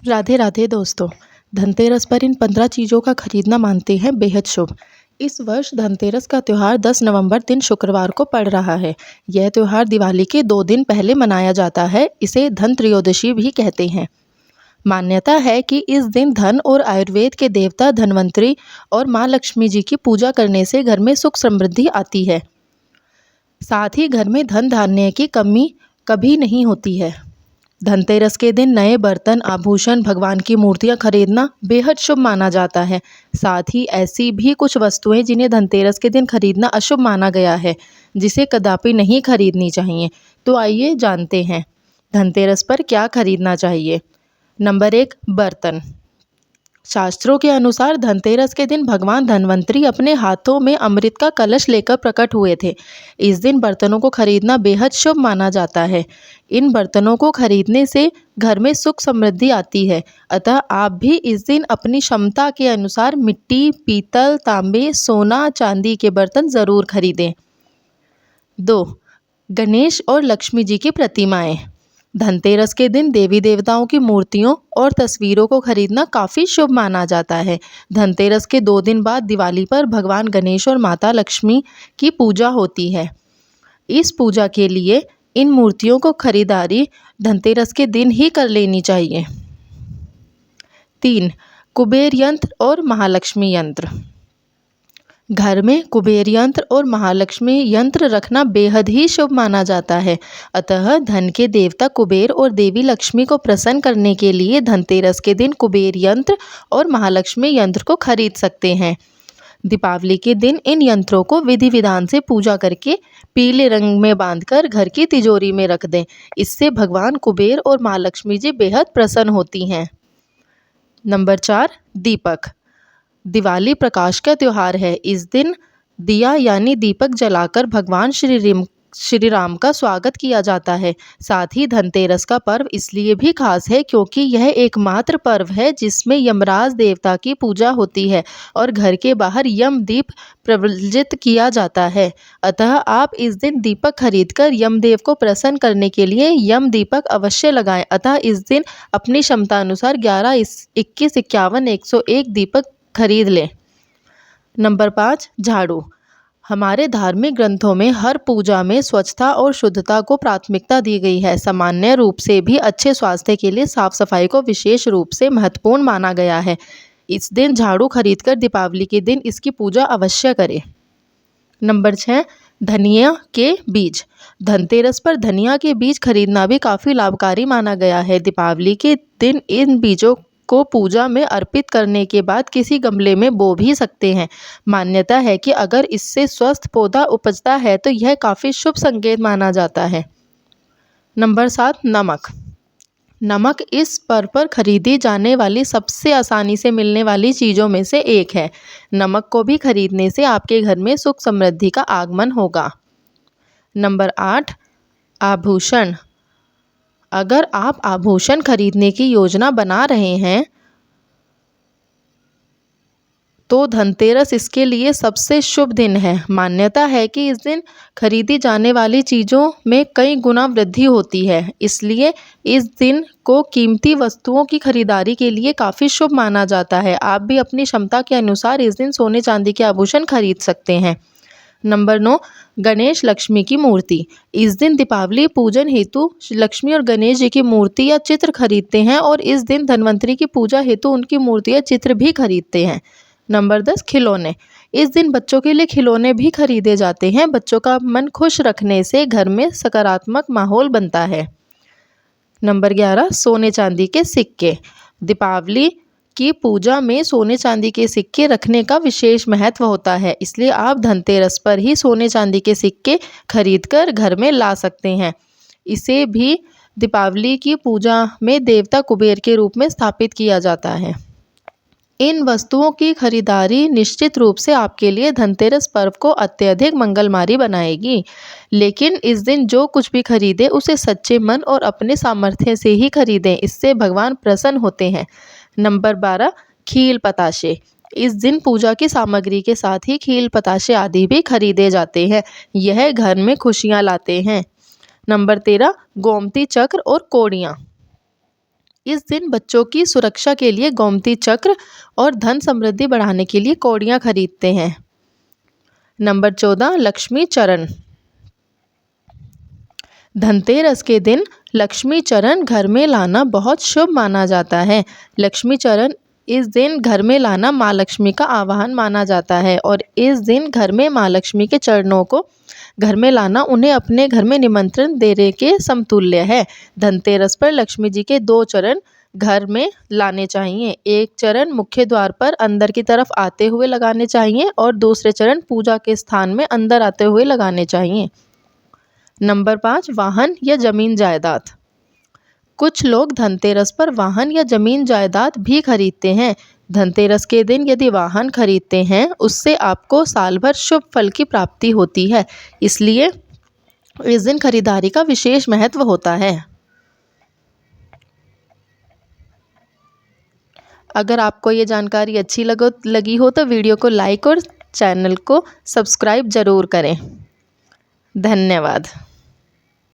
राधे राधे दोस्तों। धनतेरस पर इन 15 चीज़ों का खरीदना मानते हैं बेहद शुभ। इस वर्ष धनतेरस का त्यौहार 10 नवंबर दिन शुक्रवार को पड़ रहा है। यह त्यौहार दिवाली के 2 दिन पहले मनाया जाता है। इसे धन त्रयोदशी भी कहते हैं। मान्यता है कि इस दिन धन और आयुर्वेद के देवता धन्वंतरी और माँ लक्ष्मी जी की पूजा करने से घर में सुख समृद्धि आती है। साथ ही घर में धन धान्य की कमी कभी नहीं होती है। धनतेरस के दिन नए बर्तन, आभूषण, भगवान की मूर्तियां खरीदना बेहद शुभ माना जाता है। साथ ही ऐसी भी कुछ वस्तुएं जिन्हें धनतेरस के दिन खरीदना अशुभ माना गया है, जिसे कदापि नहीं खरीदनी चाहिए। तो आइए जानते हैं धनतेरस पर क्या खरीदना चाहिए। नंबर 1, बर्तन। शास्त्रों के अनुसार धनतेरस के दिन भगवान धन्वंतरी अपने हाथों में अमृत का कलश लेकर प्रकट हुए थे। इस दिन बर्तनों को खरीदना बेहद शुभ माना जाता है। इन बर्तनों को खरीदने से घर में सुख समृद्धि आती है। अतः आप भी इस दिन अपनी क्षमता के अनुसार मिट्टी, पीतल, तांबे, सोना, चांदी के बर्तन ज़रूर खरीदें। 2, गणेश और लक्ष्मी जी की प्रतिमाएं। धनतेरस के दिन देवी देवताओं की मूर्तियों और तस्वीरों को खरीदना काफ़ी शुभ माना जाता है। धनतेरस के 2 दिन बाद दिवाली पर भगवान गणेश और माता लक्ष्मी की पूजा होती है। इस पूजा के लिए इन मूर्तियों को खरीदारी धनतेरस के दिन ही कर लेनी चाहिए। 3, कुबेर यंत्र और महालक्ष्मी यंत्र। घर में कुबेर यंत्र और महालक्ष्मी यंत्र रखना बेहद ही शुभ माना जाता है। अतः धन के देवता कुबेर और देवी लक्ष्मी को प्रसन्न करने के लिए धनतेरस के दिन कुबेर यंत्र और महालक्ष्मी यंत्र को खरीद सकते हैं। दीपावली के दिन इन यंत्रों को विधि विधान से पूजा करके पीले रंग में बांधकर घर की तिजोरी में रख दें। इससे भगवान कुबेर और माँ लक्ष्मी जी बेहद प्रसन्न होती हैं। नंबर 4, दीपक। दिवाली प्रकाश का त्यौहार है। इस दिन दिया यानी दीपक जलाकर भगवान श्री राम का स्वागत किया जाता है। साथ ही धनतेरस का पर्व इसलिए भी खास है क्योंकि यह एकमात्र पर्व है जिसमें यमराज देवता की पूजा होती है और घर के बाहर यम दीप प्रज्वलित किया जाता है। अतः आप इस दिन दीपक खरीदकर यमदेव को प्रसन्न करने के लिए यम दीपक अवश्य लगाएं। अतः इस दिन अपनी क्षमता अनुसार 11, 21, 51, 101 दीपक खरीद लें। नंबर 5, झाड़ू। हमारे धार्मिक ग्रंथों में हर पूजा में स्वच्छता और शुद्धता को प्राथमिकता दी गई है। सामान्य रूप से भी अच्छे स्वास्थ्य के लिए साफ सफाई को विशेष रूप से महत्वपूर्ण माना गया है। इस दिन झाड़ू खरीदकर दीपावली के दिन इसकी पूजा अवश्य करें। नंबर 6, धनिया के बीज। धनतेरस पर धनिया के बीज खरीदना भी काफ़ी लाभकारी माना गया है। दीपावली के दिन इन बीजों को पूजा में अर्पित करने के बाद किसी गमले में बो भी सकते हैं। मान्यता है कि अगर इससे स्वस्थ पौधा उपजता है तो यह काफ़ी शुभ संकेत माना जाता है। नंबर 7, नमक। नमक इस पर्व पर खरीदी जाने वाली सबसे आसानी से मिलने वाली चीज़ों में से एक है। नमक को भी खरीदने से आपके घर में सुख समृद्धि का आगमन होगा। नंबर 8, आभूषण। अगर आप आभूषण खरीदने की योजना बना रहे हैं तो धनतेरस इसके लिए सबसे शुभ दिन है। मान्यता है कि इस दिन खरीदी जाने वाली चीज़ों में कई गुना वृद्धि होती है, इसलिए इस दिन को कीमती वस्तुओं की खरीदारी के लिए काफ़ी शुभ माना जाता है। आप भी अपनी क्षमता के अनुसार इस दिन सोने चांदी के आभूषण खरीद सकते हैं। नंबर 9, गणेश लक्ष्मी की मूर्ति। इस दिन दीपावली पूजन हेतु लक्ष्मी और गणेश जी की मूर्ति या चित्र खरीदते हैं और इस दिन धन्वंतरी की पूजा हेतु उनकी मूर्ति या चित्र भी खरीदते हैं। नंबर 10, खिलौने। इस दिन बच्चों के लिए खिलौने भी खरीदे जाते हैं। बच्चों का मन खुश रखने से घर में सकारात्मक माहौल बनता है। नंबर 11, सोने चांदी के सिक्के। दीपावली की पूजा में सोने चांदी के सिक्के रखने का विशेष महत्व होता है, इसलिए आप धनतेरस पर ही सोने चांदी के सिक्के खरीदकर घर में ला सकते हैं। इसे भी दीपावली की पूजा में देवता कुबेर के रूप में स्थापित किया जाता है। इन वस्तुओं की खरीदारी निश्चित रूप से आपके लिए धनतेरस पर्व को अत्यधिक मंगलमय बनाएगी। लेकिन इस दिन जो कुछ भी खरीदें उसे सच्चे मन और अपने सामर्थ्य से ही खरीदें, इससे भगवान प्रसन्न होते हैं। नंबर 12, खील पताशे। इस दिन पूजा की सामग्री के साथ ही खील पताशे आदि भी खरीदे जाते हैं। यह घर में खुशियां लाते हैं। नंबर 13, गोमती चक्र और कोड़ियाँ। इस दिन बच्चों की सुरक्षा के लिए गोमती चक्र और धन समृद्धि बढ़ाने के लिए कौड़ियाँ खरीदते हैं। नंबर 14, लक्ष्मी चरण। धनतेरस के दिन लक्ष्मी चरण घर में लाना बहुत शुभ माना जाता है। लक्ष्मी चरण इस दिन घर में लाना माँ लक्ष्मी का आवाहन माना जाता है और इस दिन घर में माँ लक्ष्मी के चरणों को घर में लाना उन्हें अपने घर में निमंत्रण देने के समतुल्य है। धनतेरस पर लक्ष्मी जी के 2 चरण घर में लाने चाहिए। एक चरण मुख्य द्वार पर अंदर की तरफ आते हुए लगाने चाहिए और दूसरे चरण पूजा के स्थान में अंदर आते हुए लगाने चाहिए। नंबर 5, वाहन या जमीन जायदाद। कुछ लोग धनतेरस पर वाहन या जमीन जायदाद भी खरीदते हैं। धनतेरस के दिन यदि वाहन खरीदते हैं उससे आपको साल भर शुभ फल की प्राप्ति होती है, इसलिए इस दिन खरीदारी का विशेष महत्व होता है। अगर आपको ये जानकारी अच्छी लगी हो तो वीडियो को लाइक और चैनल को सब्सक्राइब ज़रूर करें। धन्यवाद।